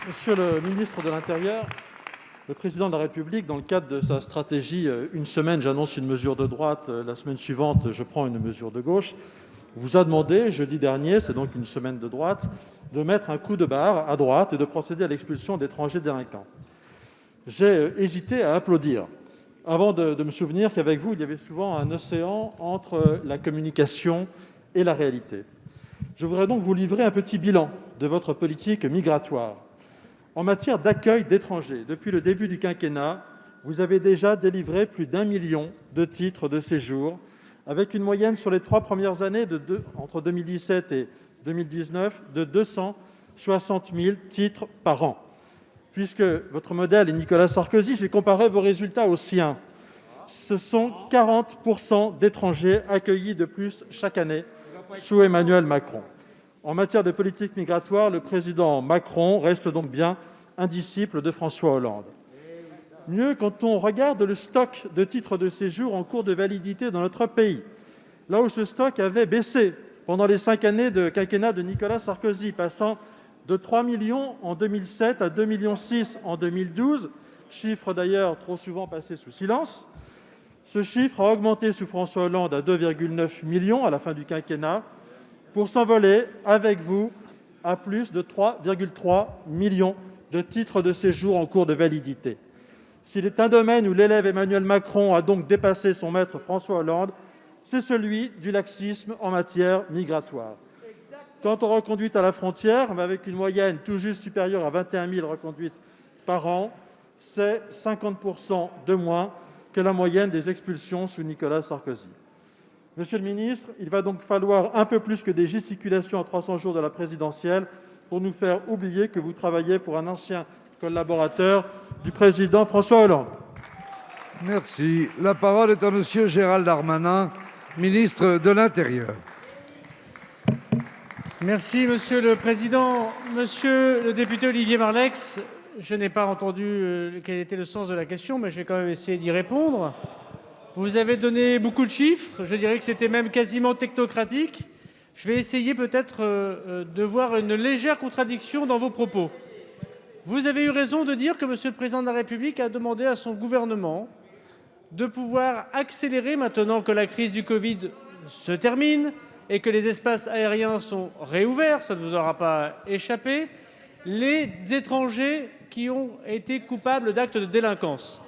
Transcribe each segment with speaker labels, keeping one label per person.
Speaker 1: Monsieur le ministre de l'Intérieur, le Président de la République, dans le cadre de sa stratégie « Une semaine, j'annonce une mesure de droite, la semaine suivante, je prends une mesure de gauche », vous a demandé, jeudi dernier, c'est donc une semaine de droite, de mettre un coup de barre à droite et de procéder à l'expulsion d'étrangers délinquants. J'ai hésité à applaudir, avant de me souvenir qu'avec vous, il y avait souvent un océan entre la communication et la réalité. Je voudrais donc vous livrer un petit bilan de votre politique migratoire. En matière d'accueil d'étrangers, depuis le début du quinquennat, vous avez déjà délivré plus d'1 million de titres de séjour, avec une moyenne sur les 3 premières années, entre 2017 et 2019, de 260 000 titres par an. Puisque votre modèle est Nicolas Sarkozy, j'ai comparé vos résultats aux siens. Ce sont 40% d'étrangers accueillis de plus chaque année sous Emmanuel Macron. En matière de politique migratoire, le président Macron reste donc bien un disciple de François Hollande. Mieux, quand on regarde le stock de titres de séjour en cours de validité dans notre pays, là où ce stock avait baissé pendant les 5 années de quinquennat de Nicolas Sarkozy, passant de 3 millions en 2007 à 2,6 millions en 2012, chiffre d'ailleurs trop souvent passé sous silence. Ce chiffre a augmenté sous François Hollande à 2,9 millions à la fin du quinquennat, pour s'envoler avec vous à plus de 3,3 millions de titres de séjour en cours de validité. S'il est un domaine où l'élève Emmanuel Macron a donc dépassé son maître François Hollande, c'est celui du laxisme en matière migratoire. Quant aux reconduites à la frontière, avec une moyenne tout juste supérieure à 21 000 reconduites par an, c'est 50% de moins que la moyenne des expulsions sous Nicolas Sarkozy. Monsieur le ministre, il va donc falloir un peu plus que des gesticulations à 300 jours de la présidentielle pour nous faire oublier que vous travaillez pour un ancien collaborateur du président François Hollande.
Speaker 2: Merci. La parole est à monsieur Gérald Darmanin, ministre de l'Intérieur.
Speaker 3: Merci, Monsieur le Président. Monsieur le député Olivier Marleix, je n'ai pas entendu quel était le sens de la question, mais je vais quand même essayer d'y répondre. Vous avez donné beaucoup de chiffres, je dirais que c'était même quasiment technocratique. Je vais essayer peut-être de voir une légère contradiction dans vos propos. Vous avez eu raison de dire que Monsieur le Président de la République a demandé à son gouvernement de pouvoir accélérer, maintenant que la crise du Covid se termine et que les espaces aériens sont réouverts, ça ne vous aura pas échappé, les étrangers qui ont été coupables d'actes de délinquance.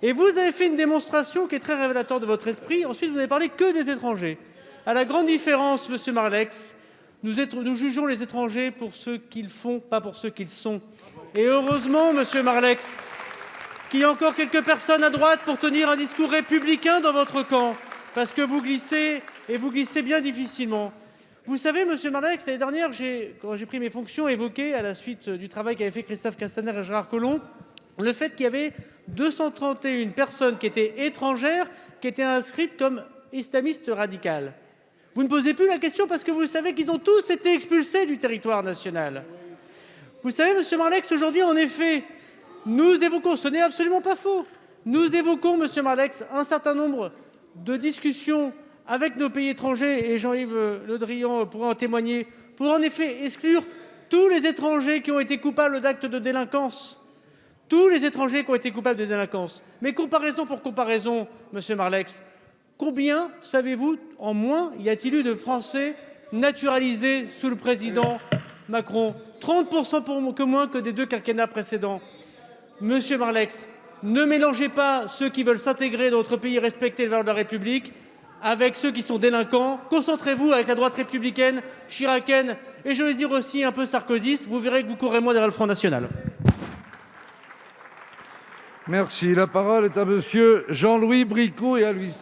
Speaker 3: Et vous avez fait une démonstration qui est très révélateur de votre esprit. Ensuite, vous n'avez parlé que des étrangers. À la grande différence, monsieur Marleix, nous jugeons les étrangers pour ce qu'ils font, pas pour ce qu'ils sont. Et heureusement, monsieur Marleix, qu'il y a encore quelques personnes à droite pour tenir un discours républicain dans votre camp, parce que vous glissez, et vous glissez bien difficilement. Vous savez, monsieur Marleix, l'année dernière, quand j'ai pris mes fonctions, évoqué, à la suite du travail qu'avaient fait Christophe Castaner et Gérard Collomb, le fait qu'il y avait 231 personnes qui étaient étrangères, qui étaient inscrites comme islamistes radicales. Vous ne posez plus la question parce que vous savez qu'ils ont tous été expulsés du territoire national. Vous savez, monsieur Marleix, aujourd'hui, en effet, nous évoquons, ce n'est absolument pas faux, nous évoquons, monsieur Marleix, un certain nombre de discussions avec nos pays étrangers, et Jean-Yves Le Drian pourra en témoigner, pour en effet exclure tous les étrangers qui ont été coupables d'actes de délinquance. Tous les étrangers qui ont été coupables de délinquance. Mais comparaison pour comparaison, monsieur Marleix, combien, savez-vous, en moins y a-t-il eu de Français naturalisés sous le président Macron? 30% que moins que des 2 quinquennats précédents. Monsieur Marleix, ne mélangez pas ceux qui veulent s'intégrer dans notre pays et respecter les valeurs de la République avec ceux qui sont délinquants. Concentrez-vous avec la droite républicaine, chiracienne et je vais dire aussi un peu sarkozyste. Vous verrez que vous courez moins derrière le Front National.
Speaker 2: Merci. La parole est à monsieur Jean-Louis Bricout et à lui seul.